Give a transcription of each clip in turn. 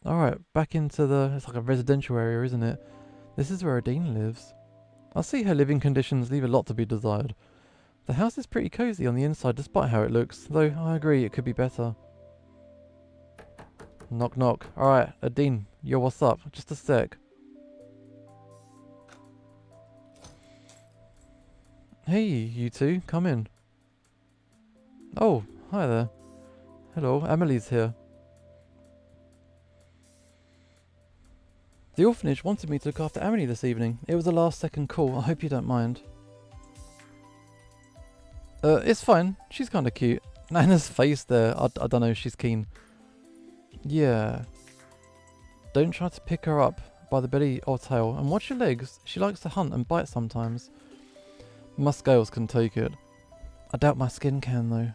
Alright, back into the... It's like a residential area, isn't it? This is where Adina lives. I see her living conditions leave a lot to be desired. The house is pretty cozy on the inside despite how it looks, though I agree it could be better. Knock knock. Alright, Adine, yo, what's up? Just a sec. Hey, you two, come in. Oh, hi there. Hello, Amely's here. The orphanage wanted me to look after Amely this evening. It was a last second call, I hope you don't mind. It's fine. She's kinda cute. Nana's face there, I don't know if she's keen. Yeah. Don't try to pick her up by the belly or tail, and watch your legs. She likes to hunt and bite sometimes. My scales can take it. I doubt my skin can though.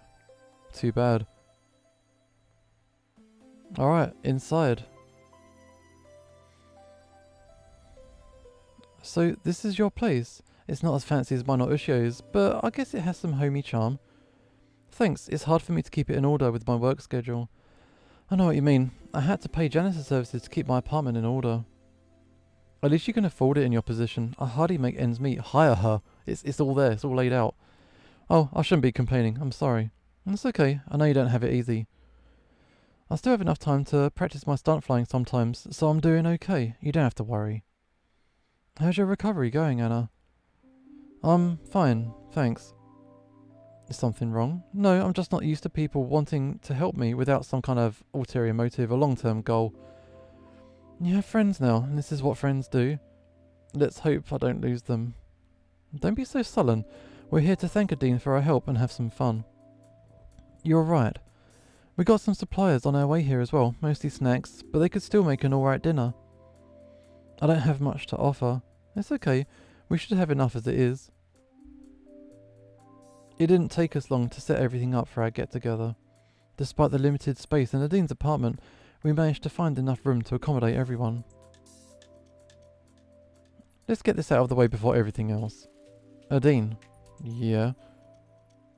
Too bad. Alright, inside. So this is your place. It's not as fancy as mine or Ushio's, but I guess it has some homey charm. Thanks, it's hard for me to keep it in order with my work schedule. I know what you mean. I had to pay janitor services to keep my apartment in order. At least you can afford it in your position. I hardly make ends meet. Hire her. It's all there. It's all laid out. Oh, I shouldn't be complaining. I'm sorry. It's okay. I know you don't have it easy. I still have enough time to practice my stunt flying sometimes, so I'm doing okay. You don't have to worry. How's your recovery going, Anna? I'm fine, thanks. Is something wrong? No, I'm just not used to people wanting to help me without some kind of ulterior motive or long-term goal. You have friends now, and this is what friends do. Let's hope I don't lose them. Don't be so sullen. We're here to thank Adine for her help and have some fun. You're right. We got some suppliers on our way here as well, mostly snacks, but they could still make an alright dinner. I don't have much to offer. It's okay. We should have enough as it is. It didn't take us long to set everything up for our get-together. Despite the limited space in Adine's apartment, we managed to find enough room to accommodate everyone. Let's get this out of the way before everything else. Adine. Yeah?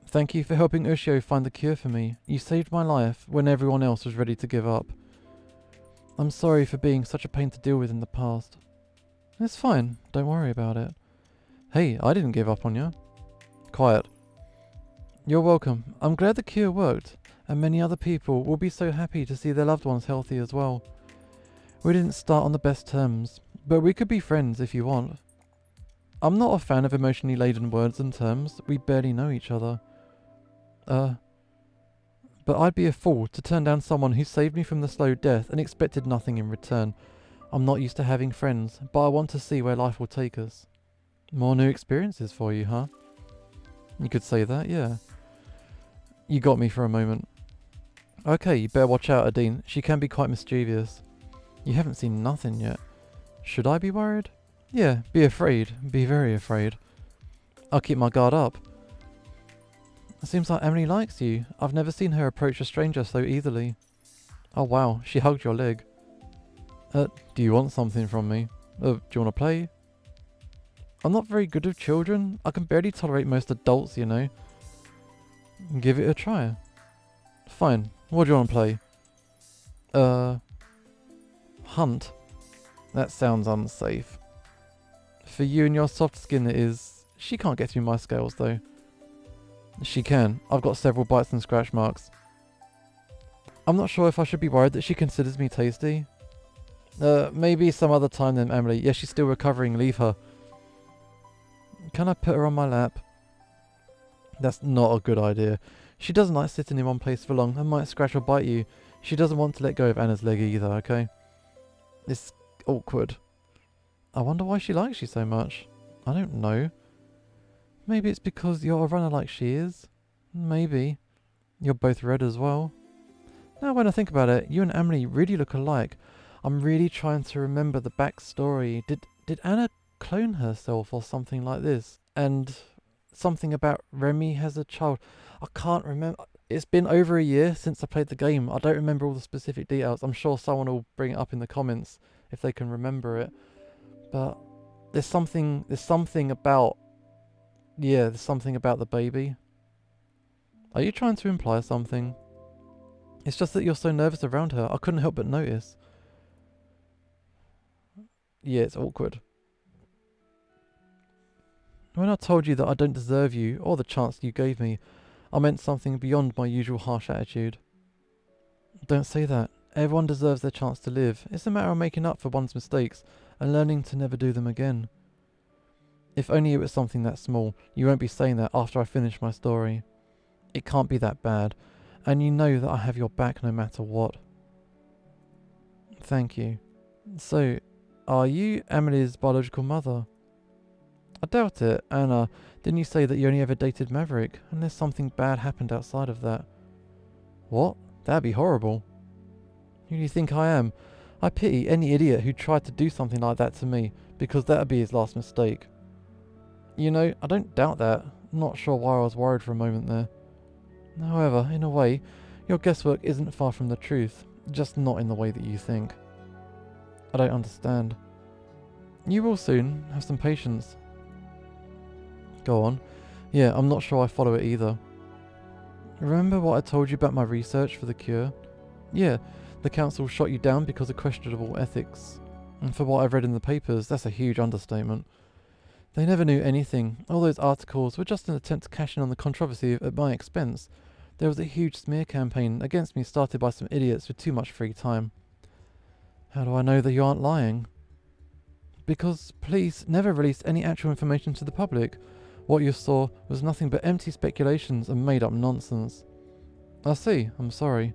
Thank you for helping Ushio find the cure for me. You saved my life when everyone else was ready to give up. I'm sorry for being such a pain to deal with in the past. It's fine. Don't worry about it. Hey, I didn't give up on you. Quiet. You're welcome. I'm glad the cure worked, and many other people will be so happy to see their loved ones healthy as well. We didn't start on the best terms, but we could be friends if you want. I'm not a fan of emotionally laden words and terms. We barely know each other. But I'd be a fool to turn down someone who saved me from the slow death and expected nothing in return. I'm not used to having friends, but I want to see where life will take us. More new experiences for you, huh? You could say that, yeah. You got me for a moment. Okay, you better watch out, Adine. She can be quite mischievous. You haven't seen nothing yet. Should I be worried? Yeah, be afraid. Be very afraid. I'll keep my guard up. It seems like Amely likes you. I've never seen her approach a stranger so easily. Oh wow, she hugged your leg. Do you want something from me? Do you want to play? I'm not very good with children. I can barely tolerate most adults, you know. Give it a try. Fine. What do you want to play? Hunt. That sounds unsafe. For you and your soft skin it is. She can't get through my scales though. She can. I've got several bites and scratch marks. I'm not sure if I should be worried that she considers me tasty. Maybe some other time then, Amely. Yeah, she's still recovering. Leave her. Can I put her on my lap? That's not a good idea. She doesn't like sitting in one place for long and might scratch or bite you. She doesn't want to let go of Anna's leg either, okay? It's awkward. I wonder why she likes you so much. I don't know. Maybe it's because you're a runner like she is. Maybe. You're both red as well. Now when I think about it, you and Amely really look alike. I'm really trying to remember the backstory. Did Anna clone herself or something like this? And something about Remy has a child. I can't remember. It's been over a year since I played the game. I don't remember all the specific details. I'm sure someone will bring it up in the comments if they can remember it. But there's something about there's something about the baby. Are you trying to imply something? It's just that you're so nervous around her. I couldn't help but notice. Yeah, it's awkward. When I told you that I don't deserve you or the chance you gave me, I meant something beyond my usual harsh attitude. Don't say that. Everyone deserves their chance to live. It's a matter of making up for one's mistakes and learning to never do them again. If only it was something that small. You won't be saying that after I finish my story. It can't be that bad, and you know that I have your back no matter what. Thank you. So, are you Amely's biological mother? I doubt it. Anna, didn't you say that you only ever dated Maverick, unless something bad happened outside of that? What? That'd be horrible. Who do you think I am? I pity any idiot who tried to do something like that to me, because that'd be his last mistake. You know, I don't doubt that. I'm not sure why I was worried for a moment there. However, in a way, your guesswork isn't far from the truth, just not in the way that you think. I don't understand. You will soon. Have some patience. Go on. Yeah, I'm not sure I follow it either. Remember what I told you about my research for the cure? Yeah, the council shot you down because of questionable ethics. And for what I've read in the papers, that's a huge understatement. They never knew anything. All those articles were just an attempt to cash in on the controversy at my expense. There was a huge smear campaign against me started by some idiots with too much free time. How do I know that you aren't lying? Because police never released any actual information to the public. What you saw was nothing but empty speculations and made-up nonsense. I see, I'm sorry.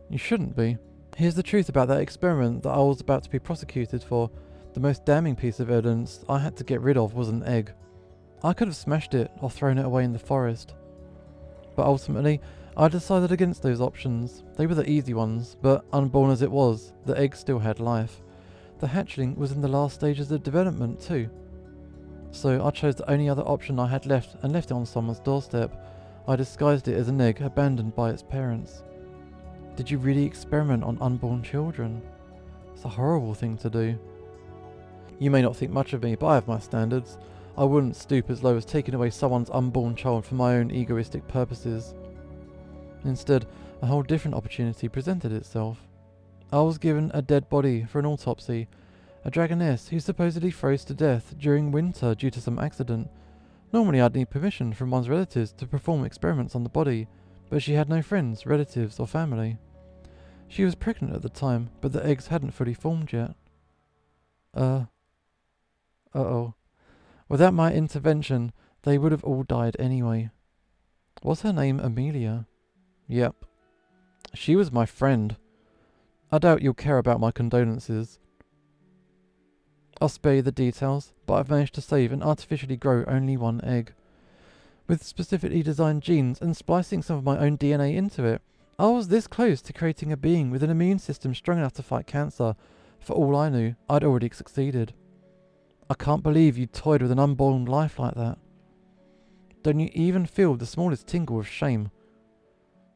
You shouldn't be. Here's the truth about that experiment that I was about to be prosecuted for. The most damning piece of evidence I had to get rid of was an egg. I could have smashed it or thrown it away in the forest. But ultimately, I decided against those options. They were the easy ones, but unborn as it was, the egg still had life. The hatchling was in the last stages of development too. So I chose the only other option I had left and left it on someone's doorstep. I disguised it as an egg abandoned by its parents. Did you really experiment on unborn children? It's a horrible thing to do. You may not think much of me, but I have my standards. I wouldn't stoop as low as taking away someone's unborn child for my own egoistic purposes. Instead, a whole different opportunity presented itself. I was given a dead body for an autopsy, a dragoness who supposedly froze to death during winter due to some accident. Normally I'd need permission from one's relatives to perform experiments on the body, but she had no friends, relatives or family. She was pregnant at the time, but the eggs hadn't fully formed yet. Uh-oh. Without my intervention, they would have all died anyway. Was her name Amelia? Yep. She was my friend. I doubt you'll care about my condolences. I'll spare you the details, but I've managed to save and artificially grow only one egg. With specifically designed genes and splicing some of my own DNA into it, I was this close to creating a being with an immune system strong enough to fight cancer. For all I knew, I'd already succeeded. I can't believe you toyed with an unborn life like that. Don't you even feel the smallest tingle of shame?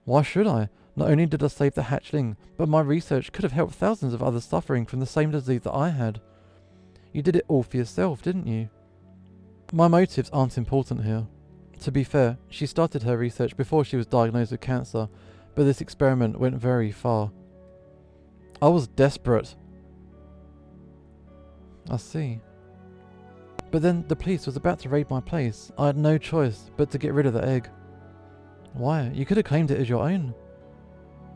Why should I? Not only did I save the hatchling, but my research could have helped thousands of others suffering from the same disease that I had. You did it all for yourself, didn't you? My motives aren't important here. To be fair, she started her research before she was diagnosed with cancer, but this experiment went very far. I was desperate. I see. But then the police was about to raid my place. I had no choice but to get rid of the egg. Why? You could have claimed it as your own.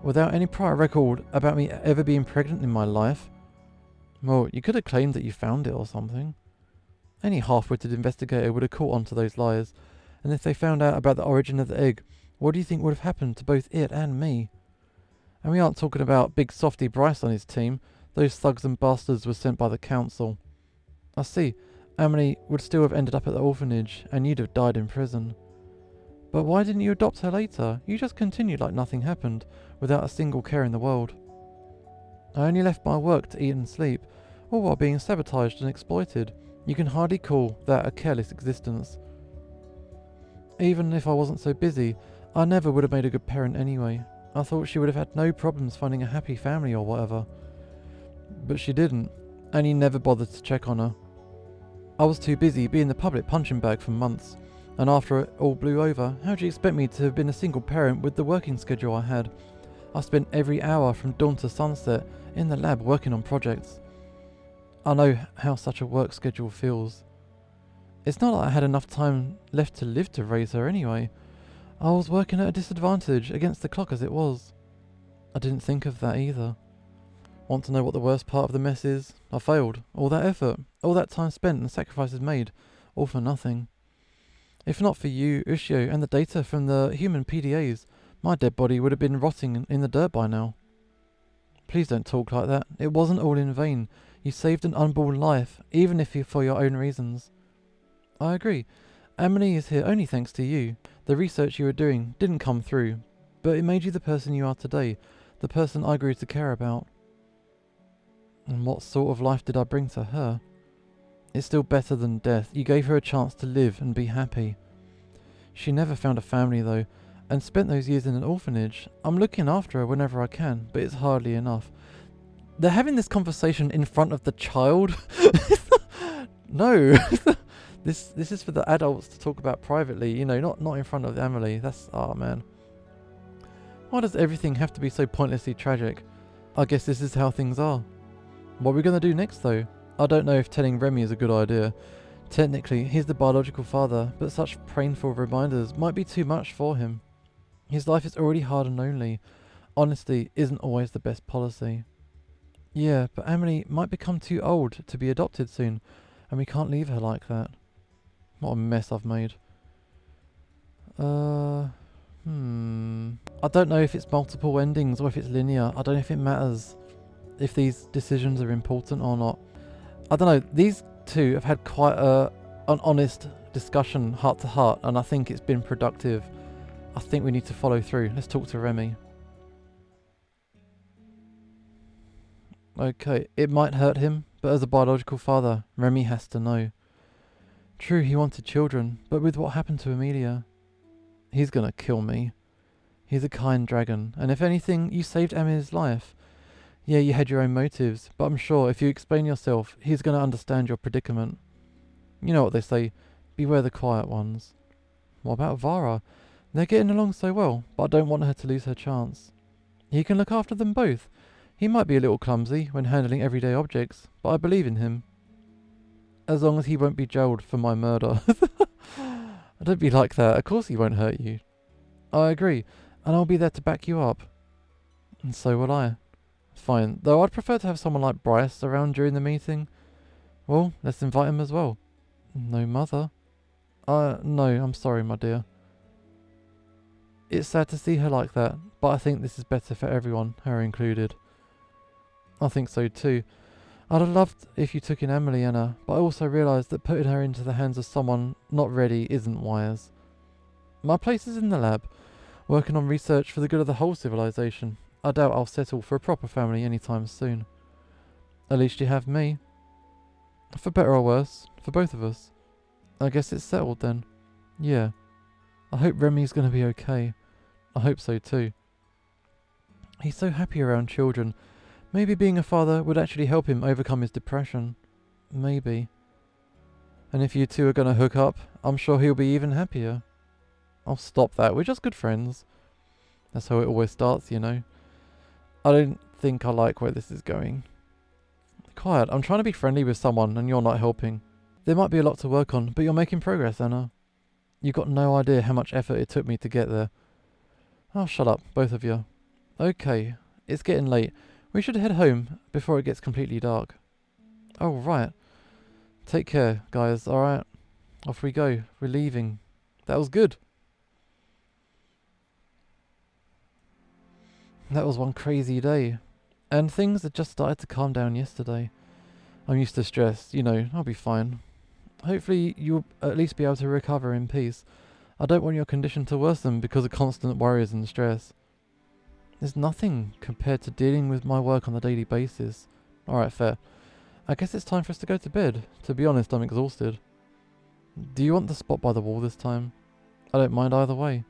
Without any prior record about me ever being pregnant in my life. Well, you could have claimed that you found it or something. Any half-witted investigator would have caught on to those lies, and if they found out about the origin of the egg, what do you think would have happened to both it and me? And we aren't talking about Big Softy Bryce on his team. Those thugs and bastards were sent by the council. I see. Amely would still have ended up at the orphanage, and you'd have died in prison. But why didn't you adopt her later? You just continued like nothing happened, without a single care in the world. I only left my work to eat and sleep, all while being sabotaged and exploited. You can hardly call that a careless existence. Even if I wasn't so busy, I never would have made a good parent anyway. I thought she would have had no problems finding a happy family or whatever. But she didn't, and you never bothered to check on her. I was too busy being the public punching bag for months, and after it all blew over, how do you expect me to have been a single parent with the working schedule I had? I spent every hour from dawn to sunset in the lab working on projects. I know how such a work schedule feels. It's not like I had enough time left to live to raise her anyway. I was working at a disadvantage against the clock as it was. I didn't think of that either. Want to know what the worst part of the mess is? I failed. All that effort, all that time spent and sacrifices made, all for nothing. If not for you, Ushio, and the data from the human PDAs, my dead body would have been rotting in the dirt by now. Please don't talk like that. It wasn't all in vain. You saved an unborn life, even if for your own reasons. I agree. Amely is here only thanks to you. The research you were doing didn't come through, but it made you the person you are today, the person I grew to care about. And what sort of life did I bring to her? It's still better than death. You gave her a chance to live and be happy. She never found a family though, and spent those years in an orphanage. I'm looking after her whenever I can, but it's hardly enough. They're having this conversation in front of the child? No. This is for the adults to talk about privately, you know, not in front of Amely. That's, oh man. Why does everything have to be so pointlessly tragic? I guess this is how things are. What are we going to do next though? I don't know if telling Remy is a good idea. Technically, he's the biological father, but such painful reminders might be too much for him. His life is already hard and lonely. Honesty isn't always the best policy. Yeah, but Amely might become too old to be adopted soon, and we can't leave her like that. What a mess I've made. I don't know if it's multiple endings or if it's linear. I don't know if it matters if these decisions are important or not. I don't know. These two have had quite an honest discussion, heart to heart, and I think it's been productive. I think we need to follow through. Let's talk to Remy. Okay, it might hurt him, but as a biological father, Remy has to know. True, he wanted children, but with what happened to Amelia? He's gonna kill me. He's a kind dragon, and if anything, you saved Amelia's life. Yeah, you had your own motives, but I'm sure if you explain yourself, he's gonna understand your predicament. You know what they say, beware the quiet ones. What about Vara? They're getting along so well, but I don't want her to lose her chance. He can look after them both. He might be a little clumsy when handling everyday objects, but I believe in him. As long as he won't be jailed for my murder. Don't be like that. Of course he won't hurt you. I agree, and I'll be there to back you up. And so will I. Fine, though I'd prefer to have someone like Bryce around during the meeting. Well, let's invite him as well. No mother? No, I'm sorry, my dear. It's sad to see her like that, but I think this is better for everyone, her included. I think so too. I'd have loved if you took in Amely, Anna, but I also realised that putting her into the hands of someone not ready isn't wise. My place is in the lab, working on research for the good of the whole civilization. I doubt I'll settle for a proper family anytime soon. At least you have me. For better or worse, for both of us. I guess it's settled then. Yeah. I hope Remy's gonna be okay. I hope so too. He's so happy around children. Maybe being a father would actually help him overcome his depression. Maybe. And if you two are gonna hook up, I'm sure he'll be even happier. I'll stop that, we're just good friends. That's how it always starts, you know. I don't think I like where this is going. Quiet, I'm trying to be friendly with someone and you're not helping. There might be a lot to work on, but you're making progress, Anna. You've got no idea how much effort it took me to get there. Oh, shut up, both of you. Okay, it's getting late. We should head home before it gets completely dark. Oh, right. Take care, guys, alright? Off we go. We're leaving. That was good. That was one crazy day. And things had just started to calm down yesterday. I'm used to stress, you know, I'll be fine. Hopefully you'll at least be able to recover in peace. I don't want your condition to worsen because of constant worries and stress. There's nothing compared to dealing with my work on a daily basis. Alright, fair. I guess it's time for us to go to bed. To be honest, I'm exhausted. Do you want the spot by the wall this time? I don't mind either way.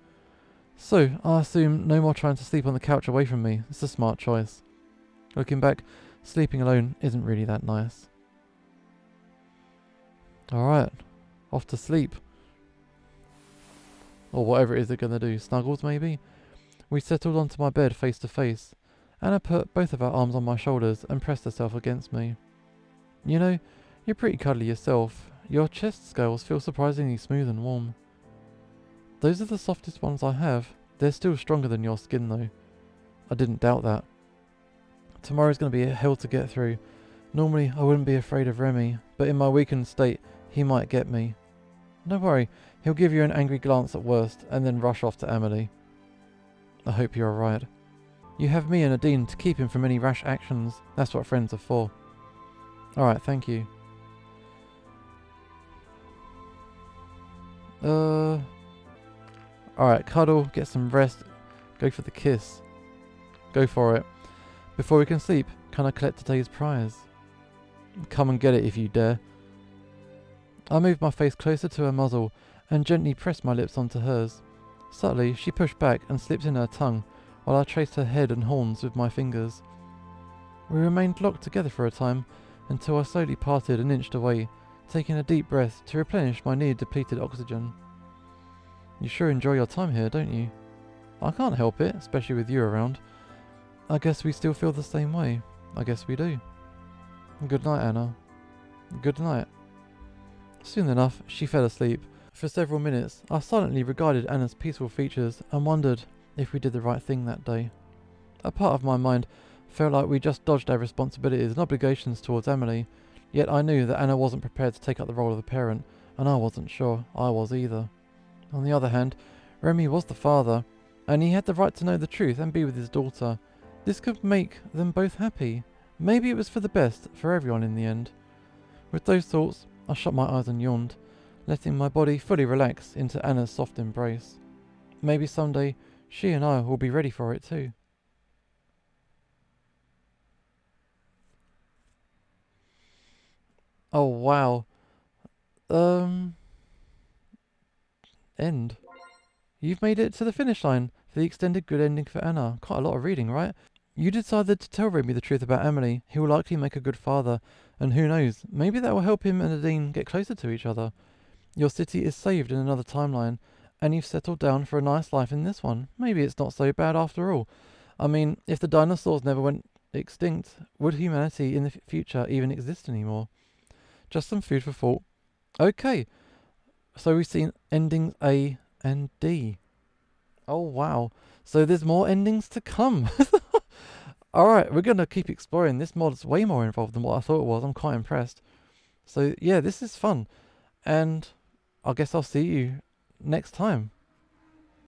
So, I assume no more trying to sleep on the couch away from me. It's a smart choice. Looking back, sleeping alone isn't really that nice. Alright, off to sleep. Or whatever it is they're gonna do. Snuggles, maybe? We settled onto my bed face to face. Anna put both of her arms on my shoulders and pressed herself against me. You know, you're pretty cuddly yourself. Your chest scales feel surprisingly smooth and warm. Those are the softest ones I have. They're still stronger than your skin though. I didn't doubt that. Tomorrow's going to be a hell to get through. Normally I wouldn't be afraid of Remy, but in my weakened state, he might get me. Don't worry, he'll give you an angry glance at worst, and then rush off to Amely. I hope you're alright. You have me and Adina to keep him from any rash actions. That's what friends are for. Alright, thank you. Alright, cuddle, get some rest, go for the kiss. Go for it. Before we can sleep, can I collect today's prize? Come and get it if you dare. I moved my face closer to her muzzle and gently pressed my lips onto hers. Subtly, she pushed back and slipped in her tongue while I traced her head and horns with my fingers. We remained locked together for a time until I slowly parted and inched away, taking a deep breath to replenish my near-depleted oxygen. You sure enjoy your time here, don't you? I can't help it, especially with you around. I guess we still feel the same way. I guess we do. Good night, Anna. Good night. Soon enough, she fell asleep. For several minutes, I silently regarded Anna's peaceful features and wondered if we did the right thing that day. A part of my mind felt like we just dodged our responsibilities and obligations towards Amely, yet I knew that Anna wasn't prepared to take up the role of a parent, and I wasn't sure I was either. On the other hand, Remy was the father, and he had the right to know the truth and be with his daughter. This could make them both happy. Maybe it was for the best for everyone in the end. With those thoughts, I shut my eyes and yawned, letting my body fully relax into Anna's soft embrace. Maybe someday she and I will be ready for it too. Oh wow. End. You've made it to the finish line for the extended good ending for Anna. Quite a lot of reading, right? You decided to tell Remy the truth about Amely. He will likely make a good father, and who knows, maybe that will help him and Adine get closer to each other. Your city is saved in another timeline, and you've settled down for a nice life in this one. Maybe it's not so bad after all. I mean, if the dinosaurs never went extinct, would humanity in the future even exist anymore? Just some food for thought. Okay, so we've seen endings A and D. Oh wow. So there's more endings to come. Alright, we're going to keep exploring. This mod's way more involved than what I thought it was. I'm quite impressed. So yeah, this is fun. And I guess I'll see you next time.